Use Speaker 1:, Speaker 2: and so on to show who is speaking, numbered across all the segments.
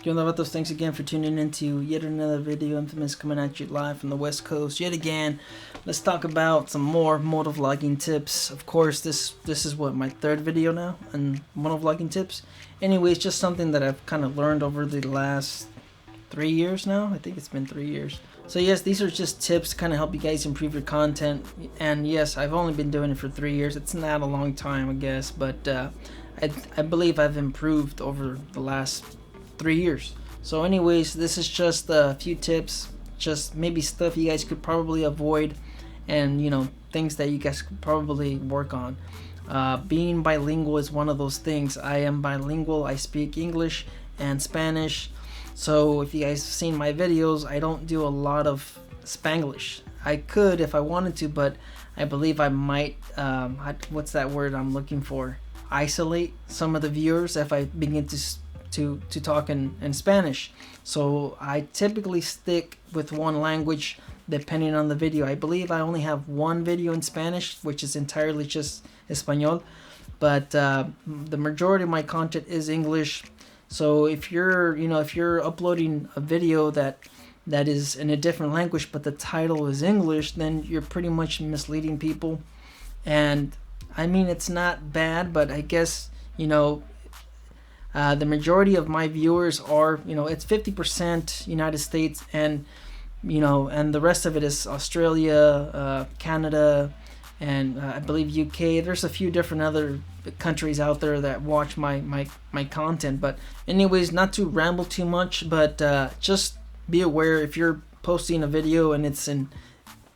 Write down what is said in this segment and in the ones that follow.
Speaker 1: Yo, Novatos, thanks again for tuning into yet another video. Infamous coming at you live from the West Coast yet again. Let's talk about some more motovlogging tips. Of course, this is what, my third video now on motovlogging tips. Anyways, just something that I've kind of learned over the last 3 years now. I think it's been 3 years. So yes, these are just tips to kind of help you guys improve your content. And yes, I've only been doing it for 3 years. It's not a long time, I guess, but I believe I've improved over the last 3 years. So anyways, this is just a few tips, just maybe stuff you guys could probably avoid, and you know, things that you guys could probably work on. Being bilingual is one of those things. I am bilingual. I speak English and Spanish. So if you guys have seen my videos, I don't do a lot of Spanglish. I could if I wanted to, but I believe I might, what's that word I'm looking for? Isolate some of the viewers if I begin to talk in Spanish. So I typically stick with one language depending on the video. I believe I only have one video in Spanish, which is entirely just Espanol, but the majority of my content is English. So if you're uploading a video that is in a different language but the title is English, then you're pretty much misleading people. And I mean, it's not bad, but I guess, you know, the majority of my viewers are, you know, it's 50% United States, and you know, and the rest of it is Australia, Canada, and I believe UK. There's a few different other countries out there that watch my content. But anyways, not to ramble too much, but just be aware if you're posting a video and it's in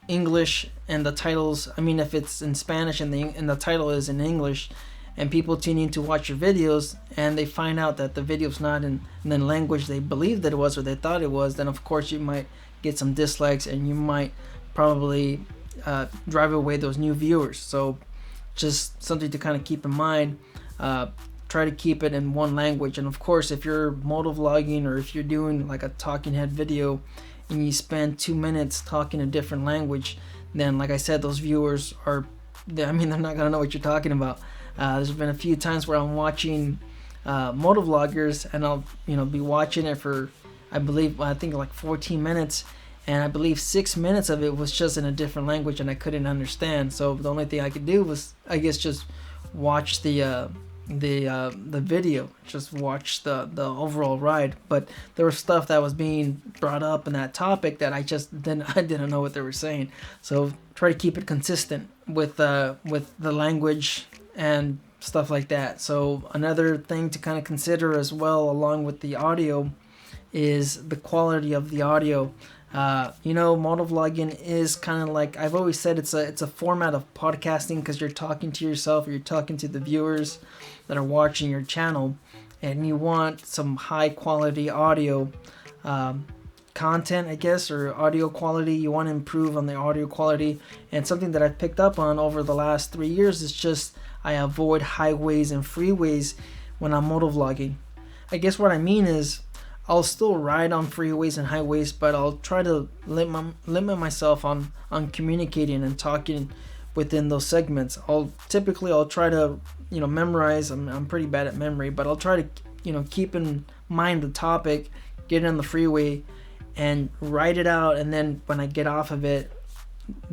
Speaker 1: English and the titles, I mean, if it's in Spanish and the title is in English, and people tune in to watch your videos and they find out that the video's not in the language they believed that it was or they thought it was, then of course you might get some dislikes and you might probably drive away those new viewers. So just something to kind of keep in mind. Try to keep it in one language. And of course, if you're motovlogging or if you're doing like a talking head video and you spend 2 minutes talking a different language, then like I said, those viewers are, I mean, they're not gonna know what you're talking about. There's been a few times where I'm watching motovloggers and I'll, you know, be watching it for I think like 14 minutes, and I believe 6 minutes of it was just in a different language and I couldn't understand. So the only thing I could do was, I guess, just watch the video, just watch the overall ride. But there was stuff that was being brought up in that topic that I didn't know what they were saying. So try to keep it consistent with the language and stuff like that. So another thing to kind of consider as well, along with the audio, is the quality of the audio. You know, motovlogging is kind of like, I've always said, it's a format of podcasting, because you're talking to yourself or you're talking to the viewers that are watching your channel, and you want some high quality audio content, I guess, or audio quality. You want to improve on the audio quality. And something that I've picked up on over the last 3 years is just I avoid highways and freeways when I'm motovlogging. I guess what I mean is I'll still ride on freeways and highways, but I'll try to limit myself on communicating and talking within those segments. I'll try to, you know, memorize. I'm pretty bad at memory, but I'll try to, you know, keep in mind the topic, get on the freeway and write it out, and then when I get off of it,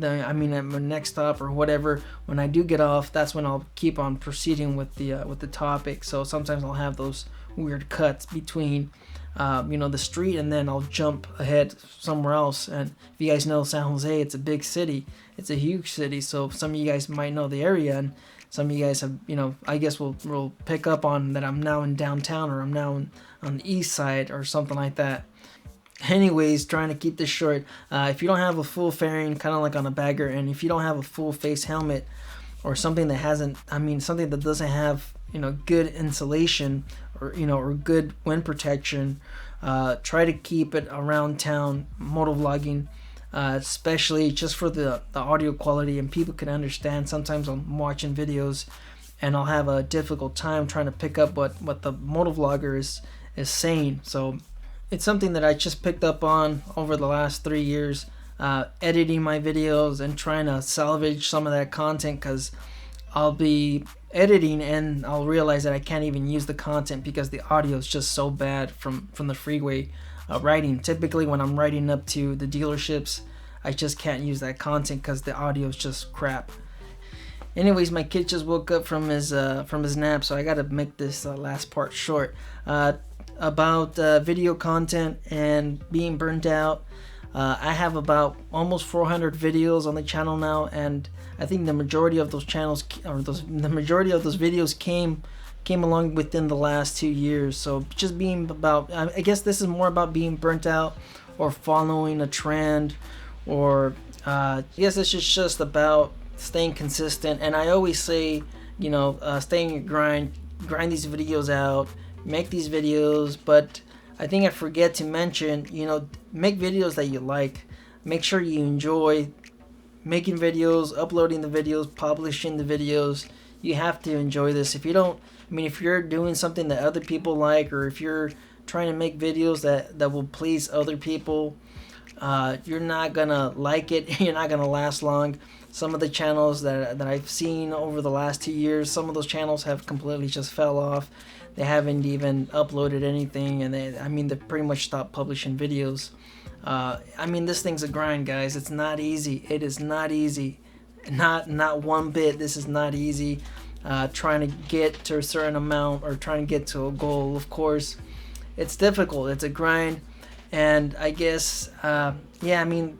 Speaker 1: at my next stop or whatever, when I do get off, that's when I'll keep on proceeding with the topic. So sometimes I'll have those weird cuts between you know, the street, and then I'll jump ahead somewhere else. And if you guys know San Jose, it's a big city, it's a huge city, so some of you guys might know the area, and some of you guys have, you know, I guess will pick up on that I'm now in downtown, or I'm now on the east side or something like that. Anyways, trying to keep this short, if you don't have a full fairing, kind of like on a bagger, and if you don't have a full face helmet, or something something that doesn't have, you know, good insulation, or, you know, or good wind protection, try to keep it around town motovlogging, especially just for the audio quality, and people can understand. Sometimes I'm watching videos and I'll have a difficult time trying to pick up what the motovlogger is saying. So it's something that I just picked up on over the last 3 years, editing my videos and trying to salvage some of that content, because I'll be editing and I'll realize that I can't even use the content because the audio is just so bad from the freeway riding. Typically when I'm riding up to the dealerships, I just can't use that content because the audio is just crap. Anyways, my kid just woke up from his nap, so I gotta make this last part short. About video content and being burnt out. I have about almost 400 videos on the channel now, and I think the majority of those videos came along within the last 2 years. So just being about, I guess this is more about being burnt out or following a trend, or I guess it's just about staying consistent. And I always say, you know, stay in your grind these videos out, make these videos. But I think I forget to mention, you know, make videos that you like. Make sure you enjoy making videos, uploading the videos, publishing the videos. You have to enjoy this. If you don't, I mean, if you're doing something that other people like, or if you're trying to make videos that will please other people, you're not gonna like it. You're not gonna last long. Some of the channels that I've seen over the last 2 years, some of those channels have completely just fell off. They haven't even uploaded anything, and they pretty much stopped publishing videos. I mean, this thing's a grind, guys. It's not easy. It is not easy. Not one bit. This is not easy. Trying to get to a certain amount or trying to get to a goal, of course, it's difficult. It's a grind. And I guess, yeah, I mean,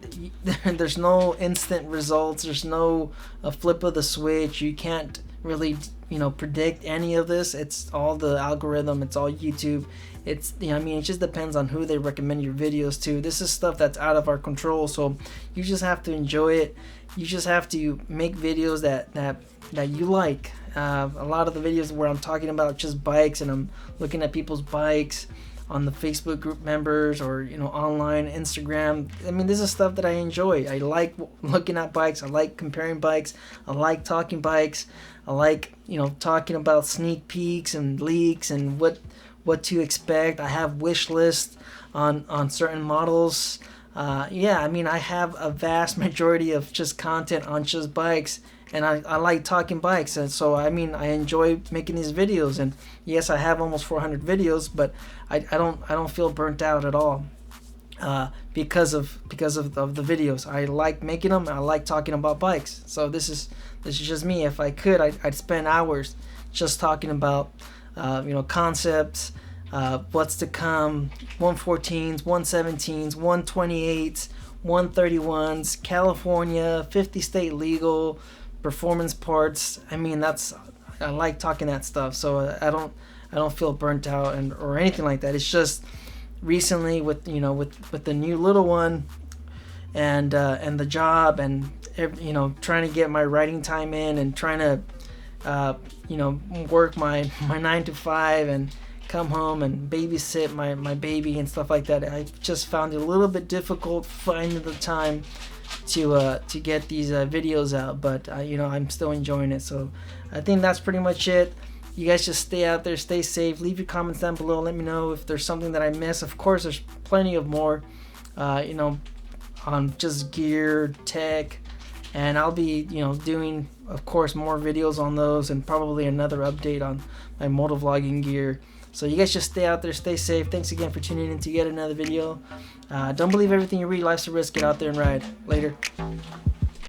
Speaker 1: there's no instant results. There's no flip of the switch. You can't really, you know, predict any of this. It's all the algorithm. It's all YouTube. It's, you know, I mean, it just depends on who they recommend your videos to. This is stuff that's out of our control. So you just have to enjoy it. You just have to make videos that you like. A lot of the videos where I'm talking about just bikes, and I'm looking at people's bikes on the Facebook group members, or, you know, online, Instagram. I mean, this is stuff that I enjoy. I like looking at bikes. I like comparing bikes. I like talking bikes. I like, you know, talking about sneak peeks and leaks and what to expect. I have wish lists on certain models. Yeah, I mean, I have a vast majority of just content on just bikes, and I like talking bikes. And so, I mean, I enjoy making these videos. And yes, I have almost 400 videos, but I don't feel burnt out at all because of the videos. I like making them. I like talking about bikes. So this is just me. If I could, I'd spend hours just talking about you know, concepts, what's to come, 114s, 117s, 128s, 131s, California, 50 state legal, performance parts. I mean, I like talking that stuff. So I don't feel burnt out or anything like that. It's just recently with the new little one and the job, and you know, trying to get my writing time in, and trying to you know, work my 9 to 5 and come home and babysit my baby and stuff like that. I just found it a little bit difficult finding the time to get these videos out, but you know, I'm still enjoying it. So I think that's pretty much it. You guys just stay out there, stay safe. Leave your comments down below. Let me know if there's something that I missed. Of course, there's plenty of more, you know, on just gear, tech, and I'll be, you know, doing, of course, more videos on those, and probably another update on my motovlogging gear. So you guys just stay out there, stay safe. Thanks again for tuning in to yet another video. Don't believe everything you read. Life's a risk. Get out there and ride. Later.